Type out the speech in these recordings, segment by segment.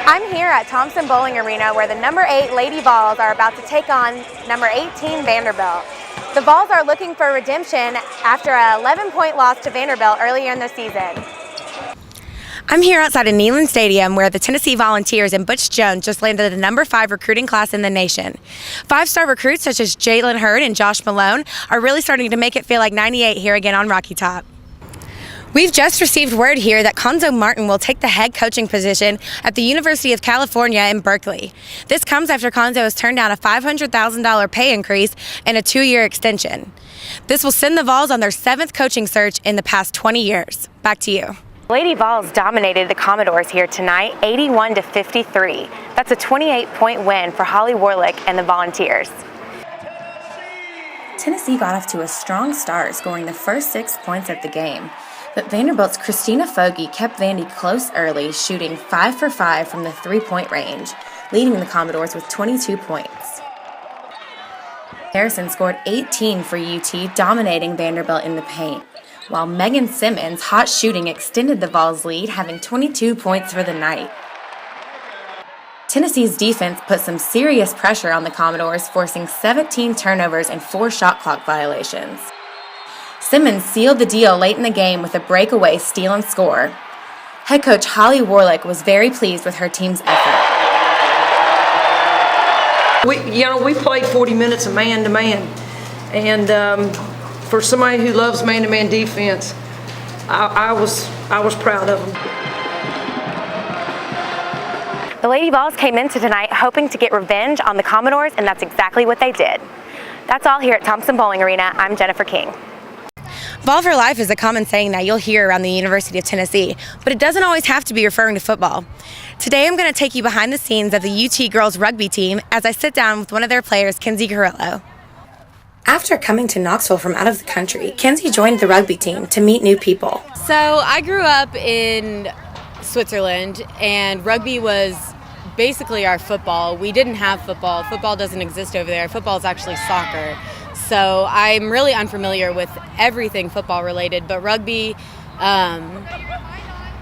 I'm here at Thompson Bowling Arena where the number 8 Lady Vols are about to take on number 18 Vanderbilt. The Vols are looking for redemption after an 11-point loss to Vanderbilt earlier in the season. I'm here outside of Neyland Stadium where the Tennessee Volunteers and Butch Jones just landed the number 5 recruiting class in the nation. 5-star recruits such as Jalen Hurd and Josh Malone are really starting to make it feel like 98 here again on Rocky Top. We've just received word here that Cuonzo Martin will take the head coaching position at the University of California in Berkeley. This comes after Cuonzo has turned down a $500,000 pay increase and a 2-year extension. This will send the Vols on their 7th coaching search in the past 20 years. Back to you. Lady Vols dominated the Commodores here tonight, 81-53. That's a 28-point win for Holly Warlick and the Volunteers. Tennessee got off to a strong start, scoring the first 6 points of the game. But Vanderbilt's Christina Fogarty kept Vandy close early, shooting 5 for 5 from the 3-point range, leading the Commodores with 22 points. Harrison scored 18 for UT, dominating Vanderbilt in the paint, while Megan Simmons' hot shooting extended the Vols' lead, having 22 points for the night. Tennessee's defense put some serious pressure on the Commodores, forcing 17 turnovers and 4 shot clock violations. Simmons sealed the deal late in the game with a breakaway steal and score. Head coach Holly Warlick was very pleased with her team's effort. We played 40 minutes of man-to-man, and for somebody who loves man-to-man defense, I was proud of them. The Lady Vols came into tonight hoping to get revenge on the Commodores, and that's exactly what they did. That's all here at Thompson Bowling Arena. I'm Jennifer King. Vol for Life is a common saying that you'll hear around the University of Tennessee, but it doesn't always have to be referring to football. Today I'm going to take you behind the scenes of the UT girls rugby team as I sit down with one of their players, Kenzie Carrillo. After coming to Knoxville from out of the country, Kenzie joined the rugby team to meet new people. So I grew up in Switzerland, and rugby was basically our football. We didn't have football. Football doesn't exist over there. Football is actually soccer. So I'm really unfamiliar with everything football related, but rugby,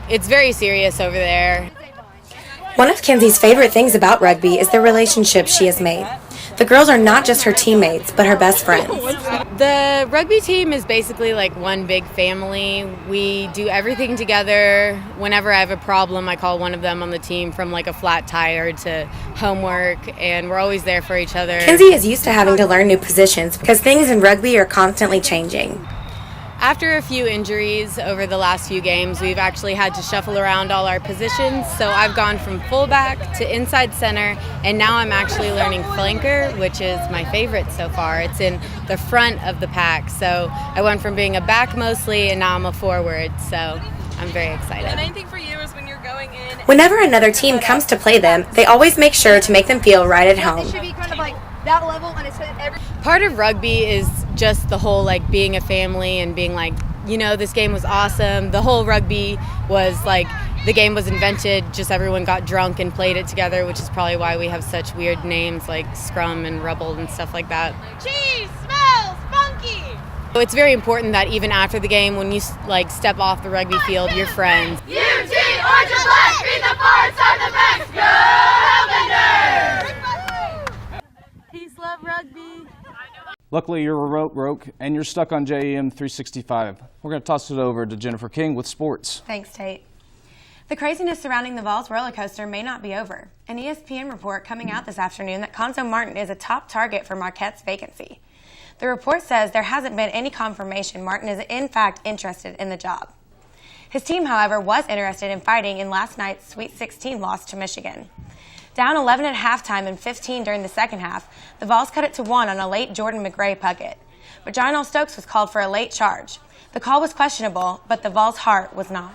it's very serious over there. One of Kenzie's favorite things about rugby is the relationships she has made. The girls are not just her teammates, but her best friends. The rugby team is basically like one big family. We do everything together. Whenever I have a problem, I call one of them on the team, from like a flat tire to homework, and we're always there for each other. Kenzie is used to having to learn new positions because things in rugby are constantly changing. After a few injuries over the last few games, we've actually had to shuffle around all our positions. So I've gone from fullback to inside center, and now I'm actually learning flanker, which is my favorite so far. It's in the front of the pack. So I went from being a back mostly, and now I'm a forward. So I'm very excited. The main thing for you is when you're going in. Whenever another team comes to play them, they always make sure to make them feel right at home. It should be kind of like that level, and it's every. Part of rugby is just the whole like being a family and being like, you know, this game was awesome. The whole rugby was like, the game was invented, just everyone got drunk and played it together, which is probably why we have such weird names like Scrum and Rubble and stuff like that. Cheese smells funky. So it's very important that even after the game, when you like step off the rugby field, you're friends. UT Orange and Black, be the far side of the backs. Go Hellbenders! Peace, love, rugby. Luckily, you're broke and you're stuck on JEM 365. We're going to toss it over to Jennifer King with sports. Thanks, Tate. The craziness surrounding the Vols roller coaster may not be over. An ESPN report coming out this afternoon that Cuonzo Martin is a top target for Marquette's vacancy. The report says there hasn't been any confirmation Martin is in fact interested in the job. His team, however, was interested in fighting in last night's Sweet 16 loss to Michigan. Down 11 at halftime and 15 during the second half, the Vols cut it to 1 on a late Jordan McRae pucket. But Jonell Stokes was called for a late charge. The call was questionable, but the Vols' heart was not.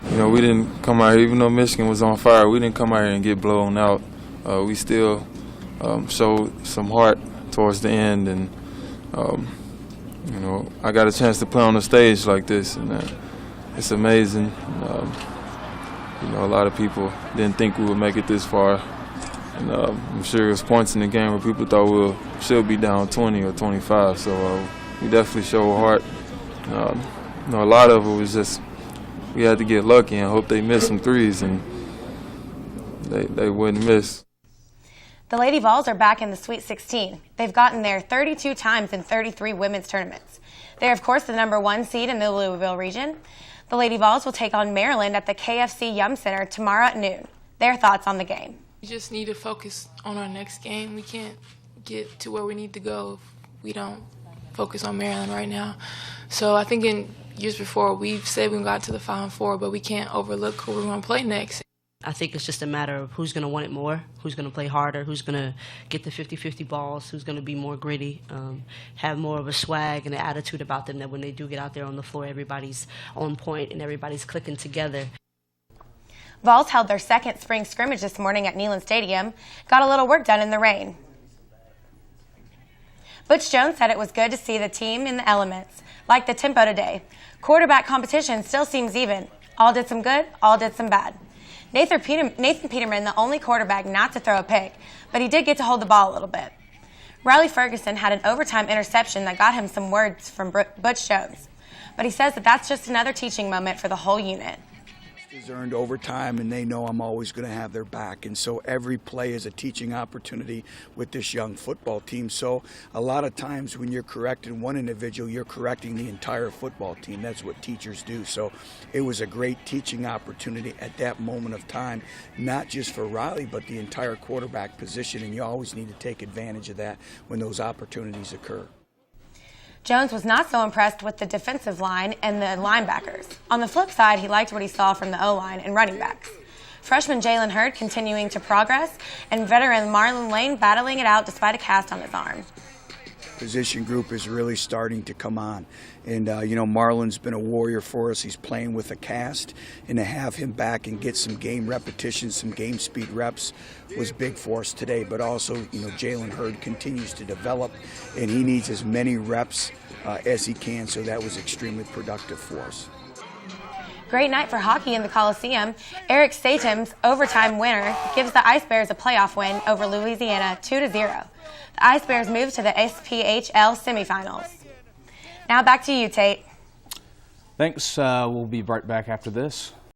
You know, we didn't come out here, even though Michigan was on fire, we didn't come out here and get blown out. We still showed some heart towards the end, and, you know, I got a chance to play on a stage like this, and it's amazing. You know, a lot of people didn't think we would make it this far. And I'm sure there was points in the game where people thought we'll still be down 20 or 25. So we definitely showed heart. You know, a lot of it was just we had to get lucky and hope they missed some threes. And they wouldn't miss. The Lady Vols are back in the Sweet 16. They've gotten there 32 times in 33 women's tournaments. They're, of course, the #1 seed in the Louisville region. The Lady Vols will take on Maryland at the KFC Yum Center tomorrow at noon. Their thoughts on the game. We just need to focus on our next game. We can't get to where we need to go if we don't focus on Maryland right now. So I think in years before, we've said we got to the Final Four, but we can't overlook who we're going to play next. I think it's just a matter of who's going to want it more, who's going to play harder, who's going to get the 50-50 balls, who's going to be more gritty, have more of a swag and an attitude about them that when they do get out there on the floor, everybody's on point and everybody's clicking together. Vols held their second spring scrimmage this morning at Neyland Stadium, got a little work done in the rain. Butch Jones said it was good to see the team in the elements, like the tempo today. Quarterback competition still seems even. All did some good, all did some bad. Nathan Peterman, the only quarterback not to throw a pick, but he did get to hold the ball a little bit. Riley Ferguson had an overtime interception that got him some words from Butch Jones, but he says that that's just another teaching moment for the whole unit. Is earned overtime, and they know I'm always going to have their back, and so every play is a teaching opportunity with this young football team. So a lot of times when you're correcting one individual, you're correcting the entire football team. That's what teachers do. So it was a great teaching opportunity at that moment of time, not just for Riley but the entire quarterback position, and you always need to take advantage of that when those opportunities occur. Jones was not so impressed with the defensive line and the linebackers. On the flip side, he liked what he saw from the O-line and running backs. Freshman Jalen Hurd continuing to progress, and veteran Marlon Lane battling it out despite a cast on his arm. Position group is really starting to come on. And, Marlon's been a warrior for us. He's playing with a cast, and to have him back and get some game repetitions, some game speed reps was big for us today. But also, Jalen Hurd continues to develop, and he needs as many reps as he can, so that was extremely productive for us. Great night for hockey in the Coliseum. Eric Statum's overtime winner gives the Ice Bears a playoff win over Louisiana 2-0. The Ice Bears move to the SPHL semifinals. Now back to you, Tate. Thanks. We'll be right back after this.